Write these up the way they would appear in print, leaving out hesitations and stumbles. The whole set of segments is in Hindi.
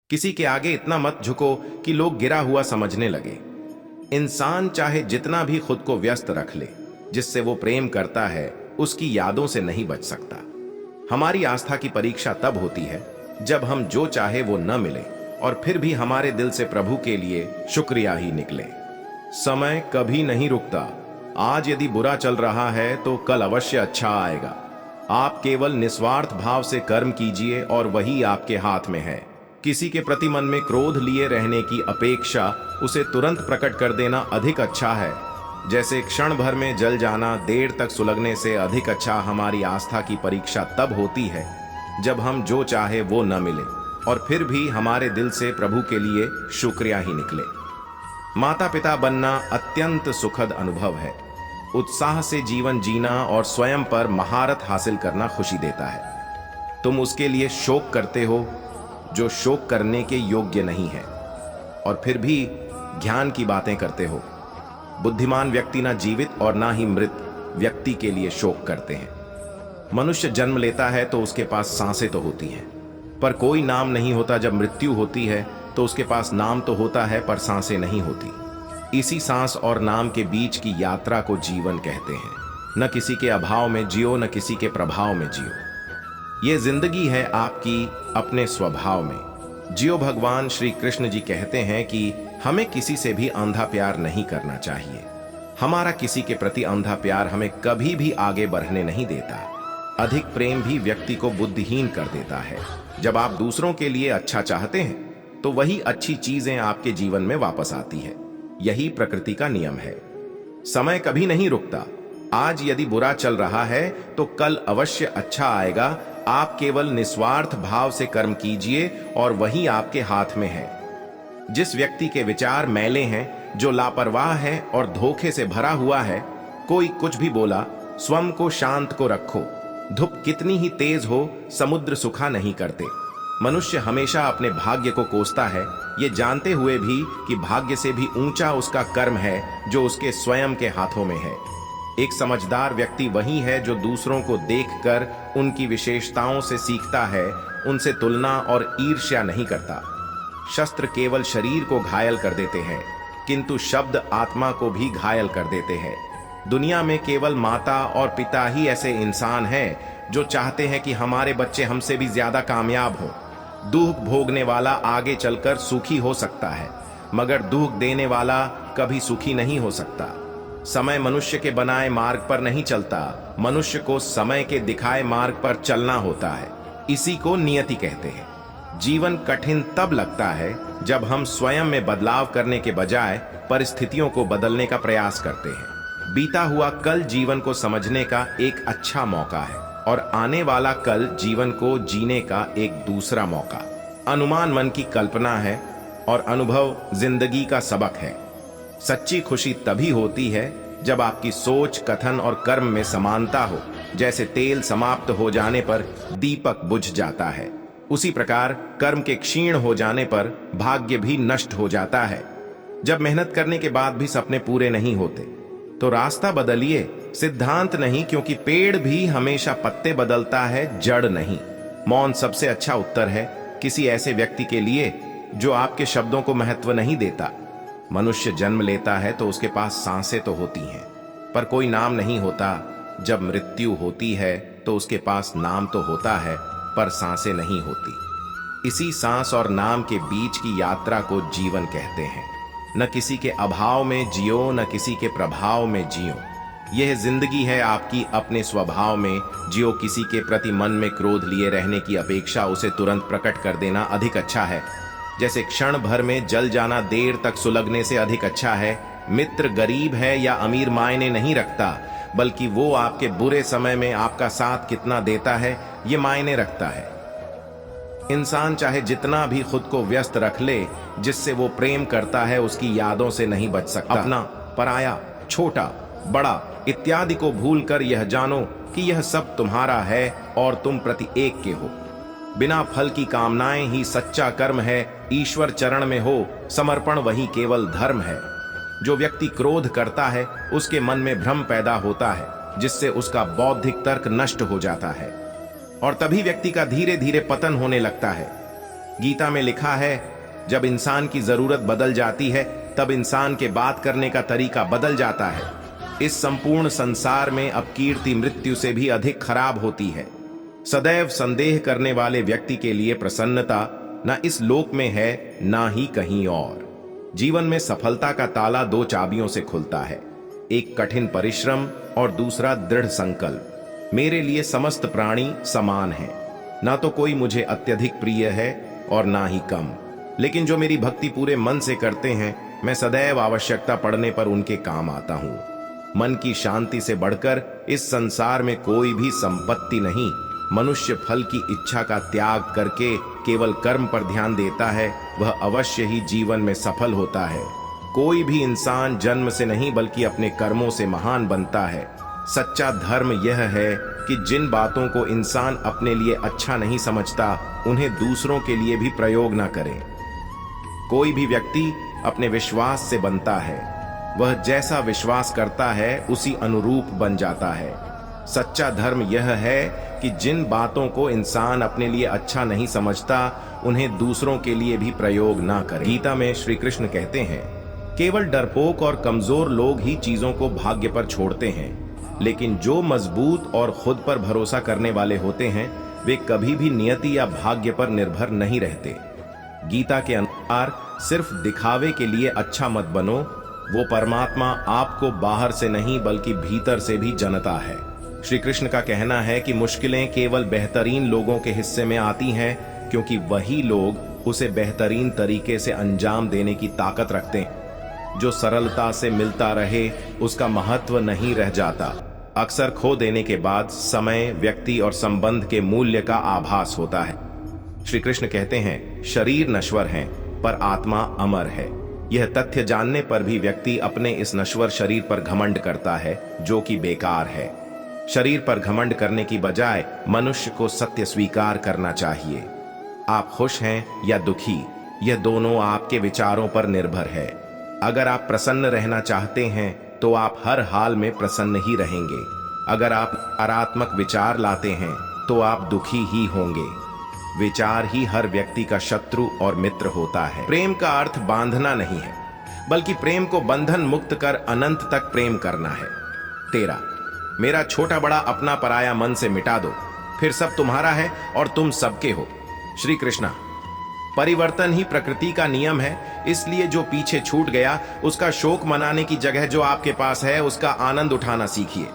किसी के आगे इतना मत झुको कि लोग गिरा हुआ समझने लगे। इंसान चाहे जितना भी खुद को व्यस्त रख ले, जिससे वो प्रेम करता है उसकी यादों से नहीं बच सकता। हमारी आस्था की परीक्षा तब होती है जब हम जो चाहे वो न मिले और फिर भी हमारे दिल से प्रभु के लिए शुक्रिया ही निकले। समय कभी नहीं रुकता। आज यदि बुरा चल रहा है तो कल अवश्य अच्छा आएगा। आप केवल निस्वार्थ भाव से कर्म कीजिए और वही आपके हाथ में है। किसी के प्रति मन में क्रोध लिए रहने की अपेक्षा उसे तुरंत प्रकट कर देना अधिक अच्छा है। जैसे क्षण भर में जल जाना देर तक सुलगने से अधिक अच्छा हमारी आस्था की परीक्षा तब होती है जब हम जो चाहे वो न मिले और फिर भी हमारे दिल से प्रभु के लिए शुक्रिया ही निकले। माता पिता बनना अत्यंत सुखद अनुभव है। उत्साह से जीवन जीना और स्वयं पर महारत हासिल करना खुशी देता है। तुम उसके लिए शोक करते हो जो शोक करने के योग्य नहीं है और फिर भी ज्ञान की बातें करते हो। बुद्धिमान व्यक्ति ना जीवित और ना ही मृत व्यक्ति के लिए शोक करते हैं। मनुष्य जन्म लेता है तो उसके पास सांसें तो होती हैं, पर कोई नाम नहीं होता। जब मृत्यु होती है तो उसके पास नाम तो होता है पर सांसें नहीं होती। इसी सांस और नाम के बीच की यात्रा को जीवन कहते हैं। न किसी के अभाव में जियो, न किसी के प्रभाव में जियो। ये जिंदगी है आपकी अपने स्वभाव में जियो। भगवान श्री कृष्ण जी कहते हैं कि हमें किसी से भी अंधा प्यार नहीं करना चाहिए। हमारा किसी के प्रति अंधा प्यार हमें कभी भी आगे बढ़ने नहीं देता। अधिक प्रेम भी व्यक्ति को बुद्धिहीन कर देता है। जब आप दूसरों के लिए अच्छा चाहते हैं तो वही अच्छी चीजें आपके जीवन में वापस आती है। यही प्रकृति का नियम है। समय कभी नहीं रुकता। आज यदि बुरा चल रहा है तो कल अवश्य अच्छा आएगा। आप केवल निस्वार्थ भाव से कर्म कीजिए और वही आपके हाथ में है। जिस व्यक्ति के विचार मैले हैं, जो लापरवाह है और धोखे से भरा हुआ है, कोई कुछ भी बोला, स्वयं को शांत को रखो। धूप कितनी ही तेज हो, समुद्र सुखा नहीं करते। मनुष्य हमेशा अपने भाग्य को कोसता है, ये जानते हुए भी कि भाग्य से भी ऊंचा उसका कर्म है जो उसके स्वयं के हाथों में है। एक समझदार व्यक्ति वही है जो दूसरों को देखकर उनकी विशेषताओं से सीखता है, उनसे तुलना और ईर्ष्या नहीं करता। शस्त्र केवल शरीर को घायल कर देते हैं, किंतु शब्द आत्मा को भी घायल कर देते हैं। दुनिया में केवल माता और पिता ही ऐसे इंसान हैं जो चाहते हैं कि हमारे बच्चे हमसे भी ज्यादा कामयाब हों। दुख भोगने वाला आगे चलकर सुखी हो सकता है, मगर दुख देने वाला कभी सुखी नहीं हो सकता। समय मनुष्य के बनाए मार्ग पर नहीं चलता, मनुष्य को समय के दिखाए मार्ग पर चलना होता है। इसी को नियति कहते हैं। जीवन कठिन तब लगता है जब हम स्वयं में बदलाव करने के बजाय परिस्थितियों को बदलने का प्रयास करते हैं। बीता हुआ कल जीवन को समझने का एक अच्छा मौका है और आने वाला कल जीवन को जीने का एक दूसरा मौका। अनुमान मन की कल्पना है और अनुभव जिंदगी का सबक है। सच्ची खुशी तभी होती है जब आपकी सोच, कथन और कर्म में समानता हो। जैसे तेल समाप्त हो जाने पर दीपक बुझ जाता है, उसी प्रकार कर्म के क्षीण हो जाने पर भाग्य भी नष्ट हो जाता है। जब मेहनत करने के बाद भी सपने पूरे नहीं होते तो रास्ता बदलिए, सिद्धांत नहीं, क्योंकि पेड़ भी हमेशा पत्ते बदलता है, जड़ नहीं। मौन सबसे अच्छा उत्तर है किसी ऐसे व्यक्ति के लिए जो आपके शब्दों को महत्व नहीं देता। मनुष्य जन्म लेता है तो उसके पास सांसें तो होती हैं, पर कोई नाम नहीं होता। जब मृत्यु होती है तो उसके पास नाम तो होता है, पर सांसें नहीं होती। इसी सांस और नाम के बीच की यात्रा को जीवन कहते हैं। न किसी के अभाव में जियो, न किसी के प्रभाव में जियो। यह जिंदगी है आपकी अपने स्वभाव में जियो। किसी के प्रति मन में क्रोध लिए रहने की अपेक्षा उसे तुरंत प्रकट कर देना अधिक अच्छा है। जैसे क्षण भर में जल जाना देर तक सुलगने से अधिक अच्छा है। मित्र गरीब है या अमीर मायने नहीं रखता, बल्कि वो आपके बुरे समय में आपका साथ कितना देता है ये मायने रखता है। इंसान चाहे जितना भी खुद को व्यस्त रख ले, जिससे वो प्रेम करता है उसकी यादों से नहीं बच सकता। अपना, पराया, छोटा, बड़ा इत्यादि को भूलकर यह जानो कि यह सब तुम्हारा है और तुम प्रति एक के हो। बिना फल की कामनाएं ही सच्चा कर्म है। ईश्वर चरण में हो समर्पण, वही केवल धर्म है। जो व्यक्ति क्रोध करता है उसके मन में भ्रम पैदा होता है, जिससे उसका बौद्धिक तर्क नष्ट हो जाता है और तभी व्यक्ति का धीरे धीरे पतन होने लगता है। गीता में लिखा है, जब इंसान की जरूरत बदल जाती है तब इंसान के बात करने का तरीका बदल जाता है। इस संपूर्ण संसार में अब कीर्ति मृत्यु से भी अधिक खराब होती है। सदैव संदेह करने वाले व्यक्ति के लिए प्रसन्नता न इस लोक में है ना ही कहीं और। जीवन में सफलता का ताला दो चाबियों से खुलता है, एक कठिन परिश्रम और दूसरा दृढ़ संकल्प। मेरे लिए समस्त प्राणी समान हैं, ना तो कोई मुझे अत्यधिक प्रिय है और ना ही कम, लेकिन जो मेरी भक्ति पूरे मन से करते हैं मैं सदैव आवश्यकता पड़ने पर उनके काम आता हूँ। मन की शांति से बढ़कर इस संसार में कोई भी संपत्ति नहीं। मनुष्य फल की इच्छा का त्याग करके केवल कर्म पर ध्यान देता है, वह अवश्य ही जीवन में सफल होता है। कोई भी इंसान जन्म से नहीं बल्कि अपने कर्मों से महान बनता है। सच्चा धर्म यह है कि जिन बातों को इंसान अपने लिए अच्छा नहीं समझता उन्हें दूसरों के लिए भी प्रयोग न करे। कोई भी व्यक्ति अपने विश्वास से बनता है, वह जैसा विश्वास करता है उसी अनुरूप बन जाता है। सच्चा धर्म यह है कि जिन बातों को इंसान अपने लिए अच्छा नहीं समझता उन्हें दूसरों के लिए भी प्रयोग ना करे। गीता में श्री कृष्ण कहते हैं, केवल डरपोक और कमजोर लोग ही चीजों को भाग्य पर छोड़ते हैं, लेकिन जो मजबूत और खुद पर भरोसा करने वाले होते हैं वे कभी भी नियति या भाग्य पर निर्भर नहीं रहते। गीता के अनुसार सिर्फ दिखावे के लिए अच्छा मत बनो, वो परमात्मा आपको बाहर से नहीं बल्कि भीतर से भी जनता है। श्री कृष्ण का कहना है कि मुश्किलें केवल बेहतरीन लोगों के हिस्से में आती हैं, क्योंकि वही लोग उसे बेहतरीन तरीके से अंजाम देने की ताकत रखते हैं। जो सरलता से मिलता रहे उसका महत्व नहीं रह जाता। अक्सर खो देने के बाद समय, व्यक्ति और संबंध के मूल्य का आभास होता है। श्री कृष्ण कहते हैं, शरीर नश्वर है पर आत्मा अमर है। यह तथ्य जानने पर भी व्यक्ति अपने इस नश्वर शरीर पर घमंड करता है, जो कि बेकार है। शरीर पर घमंड करने की बजाय मनुष्य को सत्य स्वीकार करना चाहिए। आप खुश हैं या दुखी, यह दोनों आपके विचारों पर निर्भर है। अगर आप प्रसन्न रहना चाहते हैं तो आप हर हाल में प्रसन्न ही रहेंगे। अगर आप नकारात्मक विचार लाते हैं तो आप दुखी ही होंगे। विचार ही हर व्यक्ति का शत्रु और मित्र होता है। प्रेम का अर्थ बांधना नहीं है, बल्कि प्रेम को बंधन मुक्त कर अनंत तक प्रेम करना है। 13 मेरा छोटा बड़ा अपना पराया मन से मिटा दो, फिर सब तुम्हारा है और तुम सबके हो। श्री कृष्णा। परिवर्तन ही प्रकृति का नियम है, इसलिए जो पीछे छूट गया उसका शोक मनाने की जगह जो आपके पास है उसका आनंद उठाना सीखिए।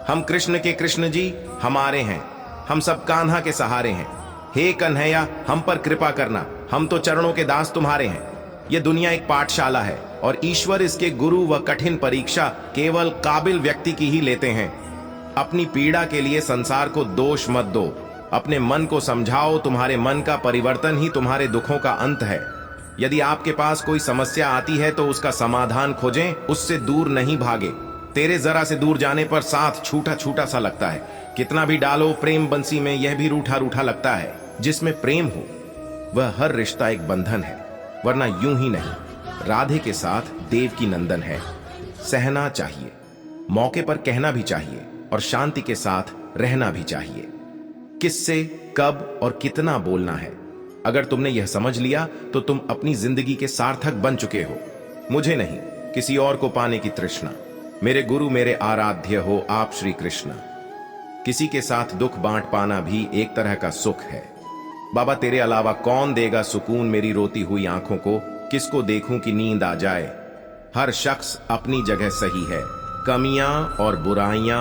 हम कृष्ण के कृष्ण जी हमारे हैं, हम सब कान्हा के सहारे हैं। हे कन्हैया, हम पर कृपा करना, हम तो चरणों के दास तुम्हारे हैं। यह दुनिया एक पाठशाला है और ईश्वर इसके गुरु व कठिन परीक्षा केवल काबिल व्यक्ति की ही लेते हैं। अपनी पीड़ा के लिए संसार को दोष मत दो, अपने मन को समझाओ। तुम्हारे मन का परिवर्तन ही तुम्हारे दुखों का अंत है। यदि आपके पास कोई समस्या आती है तो उसका समाधान खोजें, उससे दूर नहीं भागे। तेरे जरा से दूर जाने पर साथ छूटा छूटा सा लगता है। कितना भी डालो प्रेम बंसी में, यह भी रूठा रूठा लगता है। जिसमें प्रेम हो वह हर रिश्ता एक बंधन है, वरना यूं ही नहीं। राधे के साथ देव की नंदन है। सहना चाहिए, मौके पर कहना भी चाहिए और शांति के साथ रहना भी चाहिए। किससे, कब और कितना बोलना है, अगर तुमने यह समझ लिया तो तुम अपनी जिंदगी के सार्थक बन चुके हो। मुझे नहीं, किसी और को पाने की तृष्णा। मेरे गुरु मेरे आराध्य हो आप श्री कृष्ण। किसी के साथ दुख बांट पाना भी एक तरह का सुख है। बाबा तेरे अलावा कौन देगा सुकून मेरी रोती हुई आंखों को, किसको देखूं कि नींद आ जाए। हर शख्स अपनी जगह सही है, कमियां और बुराइयां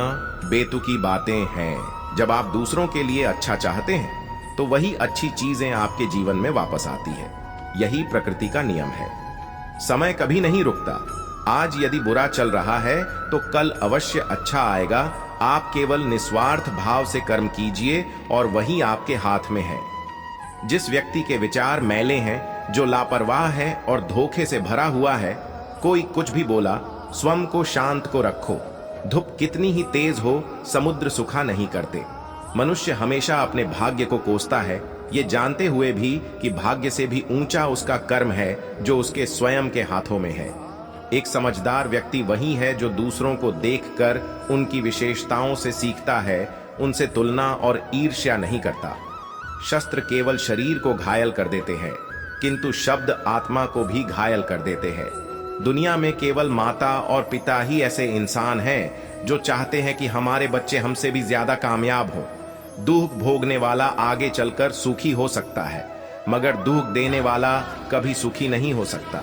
बेतुकी बातें हैं। जब आप दूसरों के लिए अच्छा चाहते हैं तो वही अच्छी चीजें आपके जीवन में वापस आती है। यही प्रकृति का नियम है। समय कभी नहीं रुकता। आज यदि बुरा चल रहा है तो कल अवश्य अच्छा आएगा। आप केवल निस्वार्थ भाव से कर्म कीजिए और वही आपके हाथ में है। जिस व्यक्ति के विचार मैले हैं, जो लापरवाह है और धोखे से भरा हुआ है, कोई कुछ भी बोला, स्वयं को शांत को रखो। धूप कितनी ही तेज हो, समुद्र सुखा नहीं करते। मनुष्य हमेशा अपने भाग्य को कोसता है, ये जानते हुए भी कि भाग्य से भी ऊंचा उसका कर्म है जो उसके स्वयं के हाथों में है। एक समझदार व्यक्ति वही है जो दूसरों को देखकर उनकी विशेषताओं से सीखता है, उनसे तुलना और ईर्ष्या नहीं करता। शस्त्र केवल शरीर को घायल कर देते हैं, किंतु शब्द आत्मा को भी घायल कर देते हैं। दुनिया में केवल माता और पिता ही ऐसे इंसान हैं जो चाहते हैं कि हमारे बच्चे हमसे भी ज्यादा कामयाब हों। दुख भोगने वाला आगे चलकर सुखी हो सकता है, मगर दुख देने वाला कभी सुखी नहीं हो सकता।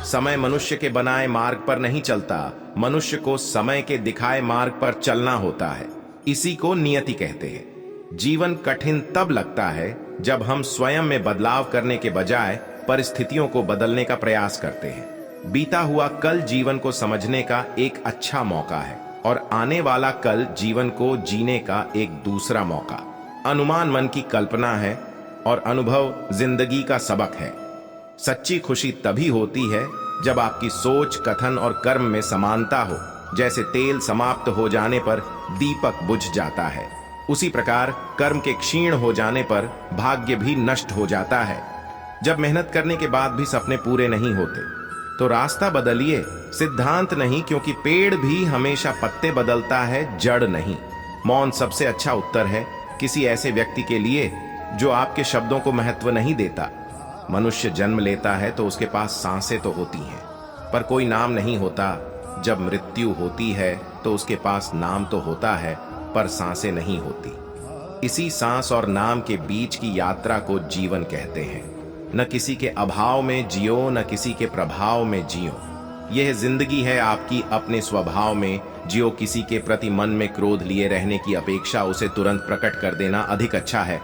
समय मनुष्य के बनाए मार्ग पर नहीं चलता, मनुष्य को समय के दिखाए मार्ग पर चलना होता है। इसी को नियति कहते हैं। जीवन कठिन तब लगता है जब हम स्वयं में बदलाव करने के बजाय परिस्थितियों को बदलने का प्रयास करते हैं। बीता हुआ कल जीवन को समझने का एक अच्छा मौका है और आने वाला कल जीवन को जीने का एक दूसरा मौका। अनुमान मन की कल्पना है और अनुभव जिंदगी का सबक है। सच्ची खुशी तभी होती है जब आपकी सोच, कथन और कर्म में समानता हो। जैसे तेल समाप्त हो जाने पर दीपक बुझ जाता है, उसी प्रकार कर्म के क्षीण हो जाने पर भाग्य भी नष्ट हो जाता है। जब मेहनत करने के बाद भी सपने पूरे नहीं होते तो रास्ता बदलिए, सिद्धांत नहीं, क्योंकि पेड़ भी हमेशा पत्ते बदलता है, जड़ नहीं। मौन सबसे अच्छा उत्तर है किसी ऐसे व्यक्ति के लिए जो आपके शब्दों को महत्व नहीं देता। मनुष्य जन्म लेता है तो उसके पास सांसें तो होती हैं, पर कोई नाम नहीं होता। जब मृत्यु होती है तो उसके पास नाम तो होता है, पर सांसें नहीं होती। इसी सांस और नाम के बीच की यात्रा को जीवन कहते हैं। न किसी के अभाव में जियो, न किसी के प्रभाव में जियो। यह जिंदगी है आपकी अपने स्वभाव में जियो। किसी के प्रति मन में क्रोध लिए रहने की अपेक्षा उसे तुरंत प्रकट कर देना अधिक अच्छा है।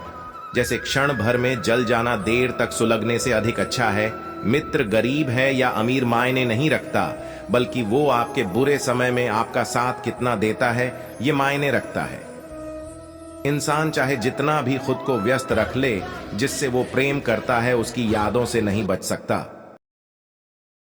जैसे क्षण भर में जल जाना देर तक सुलगने से अधिक अच्छा है। मित्र गरीब है या अमीर मायने नहीं रखता, बल्कि वो आपके बुरे समय में आपका साथ कितना देता है ये मायने रखता है। इंसान चाहे जितना भी खुद को व्यस्त रख ले, जिससे वो प्रेम करता है उसकी यादों से नहीं बच सकता।